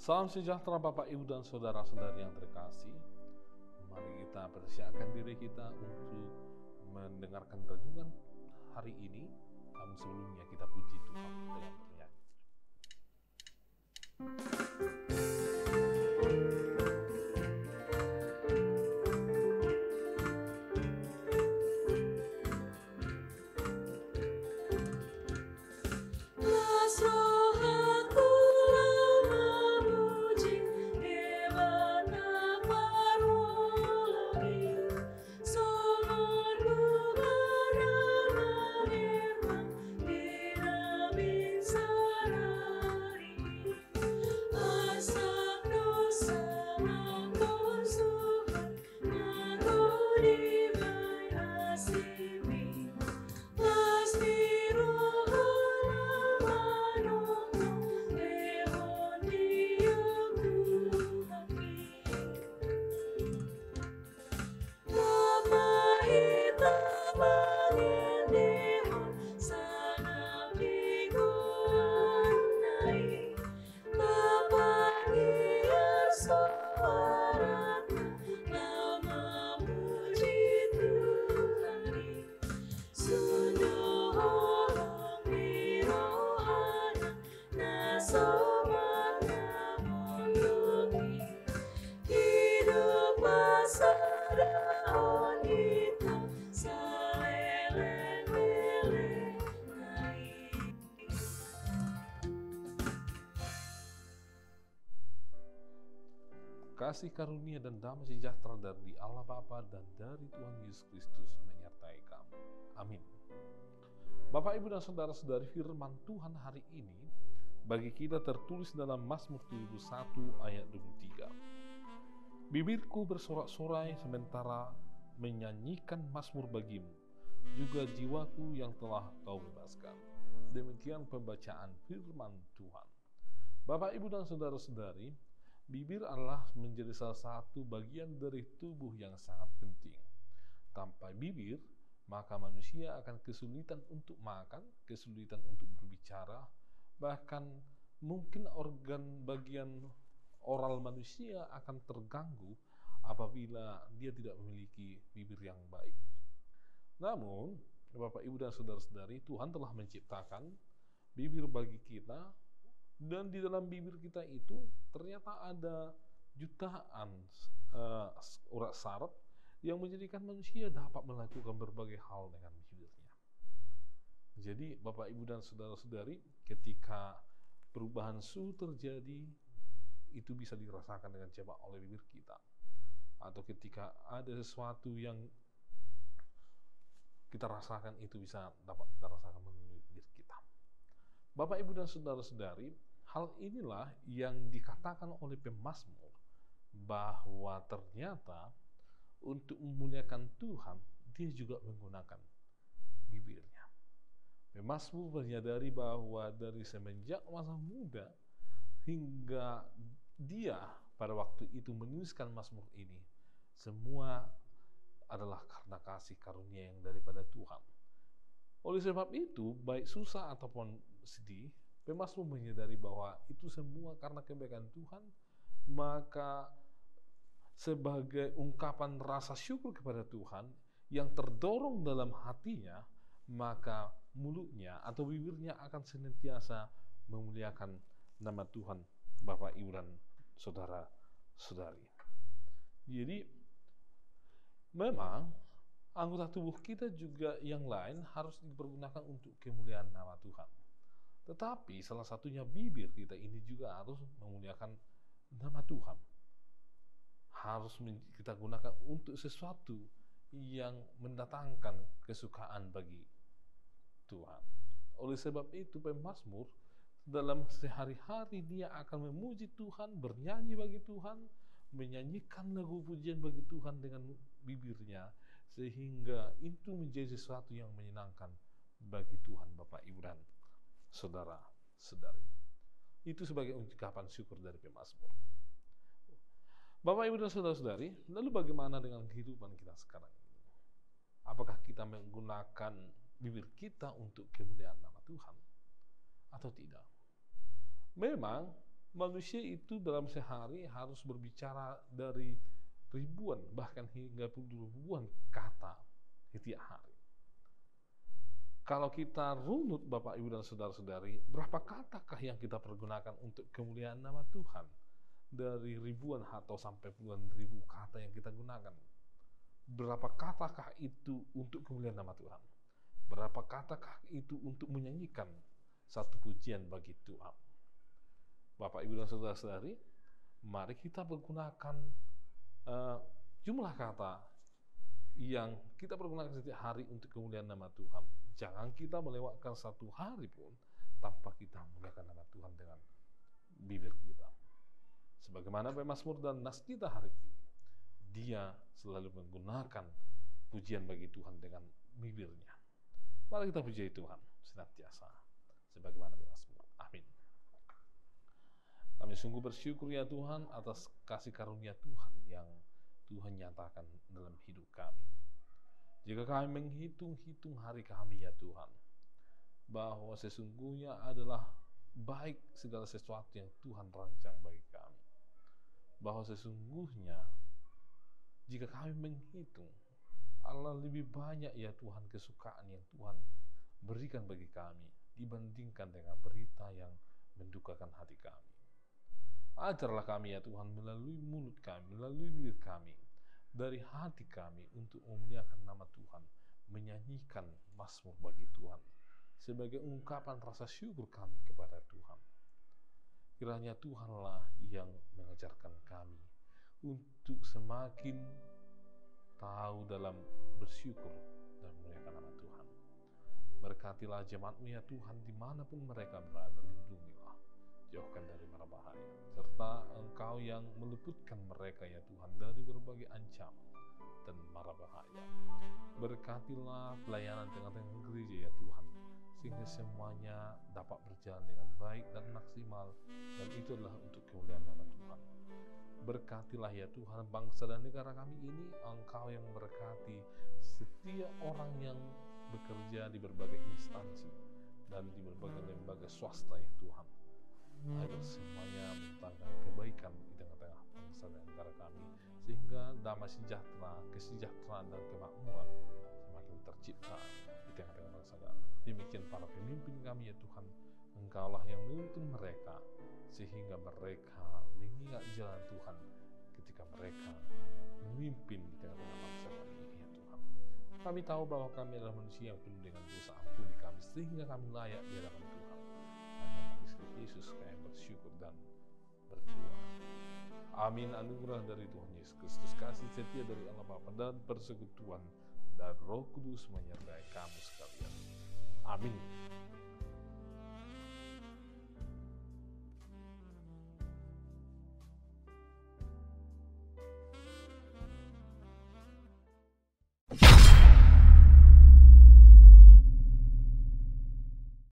Salam sejahtera Bapak Ibu dan saudara-saudari yang terkasih. Mari kita persiapkan diri kita untuk mendengarkan renungan hari ini. Namun sebelumnya kita puji Tuhan dengan bernyanyi. Kasih karunia dan damai sejahtera dari Allah Bapa dan dari Tuhan Yesus Kristus menyertai kamu. Amin. Bapak, Ibu, dan saudara-saudari, firman Tuhan hari ini bagi kita tertulis dalam Mazmur 71 ayat 23. Bibirku bersorak-sorai sementara menyanyikan mazmur bagimu, juga jiwaku yang telah kau bebaskan. Demikian pembacaan firman Tuhan. Bapak, Ibu, dan saudara-saudari, bibir adalah menjadi salah satu bagian dari tubuh yang sangat penting. Tanpa bibir, maka manusia akan kesulitan untuk makan, kesulitan untuk berbicara, bahkan mungkin organ bagian oral manusia akan terganggu apabila dia tidak memiliki bibir yang baik. Namun, Bapak, Ibu, dan saudara-saudari, Tuhan telah menciptakan bibir bagi kita. Dan di dalam bibir kita itu ternyata ada jutaan urat saraf yang menjadikan manusia dapat melakukan berbagai hal dengan bibirnya. Jadi Bapak, Ibu, dan saudara-saudari, ketika perubahan suhu terjadi, itu bisa dirasakan dengan cepat oleh bibir kita. Atau ketika ada sesuatu yang kita rasakan, itu bisa dapat kita rasakan melalui bibir kita. Bapak, Ibu, dan saudara-saudari, hal inilah yang dikatakan oleh pemazmur bahwa ternyata untuk memuliakan Tuhan, dia juga menggunakan bibirnya. Pemazmur menyadari bahwa dari semenjak masa muda hingga dia pada waktu itu menuliskan mazmur ini, semua adalah karena kasih karunia yang daripada Tuhan. Oleh sebab itu, baik susah ataupun sedih, pemazmur menyadari bahwa itu semua karena kebaikan Tuhan, maka sebagai ungkapan rasa syukur kepada Tuhan yang terdorong dalam hatinya, maka mulutnya atau bibirnya akan senantiasa memuliakan nama Tuhan, Bapak, Ibu, dan saudara-saudari. Jadi, memang anggota tubuh kita juga yang lain harus dipergunakan untuk kemuliaan nama Tuhan. Tetapi salah satunya bibir kita ini juga harus memuliakan nama Tuhan. Harus kita gunakan untuk sesuatu yang mendatangkan kesukaan bagi Tuhan. Oleh sebab itu pemazmur dalam sehari-hari dia akan memuji Tuhan, bernyanyi bagi Tuhan, menyanyikan lagu pujian bagi Tuhan dengan bibirnya, sehingga itu menjadi sesuatu yang menyenangkan bagi Tuhan, Bapak, Ibu, dan saudara-saudari. Itu sebagai ungkapan syukur dari pemazmur. Bapak, Ibu, dan saudara-saudari, lalu bagaimana dengan kehidupan kita sekarang ini? Apakah kita menggunakan bibir kita untuk kemuliaan nama Tuhan atau tidak? Memang Manusia itu dalam sehari harus berbicara dari ribuan, bahkan hingga ribuan kata setiap hari. Kalau kita runut Bapak, Ibu, dan Saudara-saudari, berapa katakah yang kita pergunakan untuk kemuliaan nama Tuhan? Dari ribuan atau sampai puluhan ribu kata yang kita gunakan. Berapa katakah itu untuk kemuliaan nama Tuhan? Berapa katakah itu untuk menyanyikan satu pujian bagi Tuhan? Bapak, Ibu, dan Saudara-saudari, mari kita menggunakan jumlah kata yang kita pergunakan setiap hari untuk kemuliaan nama Tuhan. Jangan kita melewatkan satu hari pun tanpa kita memuliakan nama Tuhan dengan bibir kita. Sebagaimana pemazmur dan nas kita hari ini, dia selalu menggunakan pujian bagi Tuhan dengan bibirnya. Mari kita puji Tuhan senantiasa sebagaimana pemazmur. Amin. Kami sungguh bersyukur ya Tuhan atas kasih karunia Tuhan yang Tuhan nyatakan dalam hidup kami. Jika kami menghitung-hitung hari kami ya Tuhan, bahwa sesungguhnya adalah baik segala sesuatu yang Tuhan rancang bagi kami. Bahwa sesungguhnya jika kami menghitung, Allah lebih banyak ya Tuhan kesukaan yang Tuhan berikan bagi kami dibandingkan dengan berita yang mendukakan hati kami. Ajarlah kami ya Tuhan melalui mulut kami, melalui bibir kami, dari hati kami untuk memuliakan nama Tuhan, menyanyikan mazmur bagi Tuhan sebagai ungkapan rasa syukur kami kepada Tuhan. Kiranya Tuhanlah yang mengajarkan kami untuk semakin tahu dalam bersyukur dan memuliakan nama Tuhan. Berkatilah jemaat-Mu ya Tuhan dimanapun mereka berada, lindungilah, jauhkan dari mara bahaya, serta Engkau yang meluputkan mereka ya Tuhan dari berbagai ancaman dan mara bahaya. Berkatilah pelayanan tengah-tengah gereja ya Tuhan, sehingga semuanya dapat berjalan dengan baik dan maksimal, dan itu adalah untuk kemuliaan nama Tuhan. Berkatilah ya Tuhan bangsa dan negara kami ini, Engkau yang berkati setiap orang yang bekerja di berbagai instansi dan di berbagai lembaga swasta ya Tuhan, agar semuanya mendatangkan kebaikan di tengah-tengah bangsa dan negara kami, sehingga damai sejahtera, kesejahteraan dan kemakmuran semakin tercipta di tengah-tengah bangsa kami. Demikian para pemimpin kami ya Tuhan, Engkaulah yang menuntun mereka sehingga mereka mengingat jalan Tuhan ketika mereka memimpin di tengah-tengah bangsa kami ini ya Tuhan. Kami tahu bahwa kami adalah manusia yang penuh dengan dosa, ampuni kami sehingga kami layak di hadapan Tuhan. Hanya Kristus Yesus kami bersyukur dan berdoa. Amin. Anugerah dari Tuhan Yesus Kristus, kasih setia dari Allah Bapa dan persekutuan dan Roh Kudus menyertai kamu sekalian. Amin.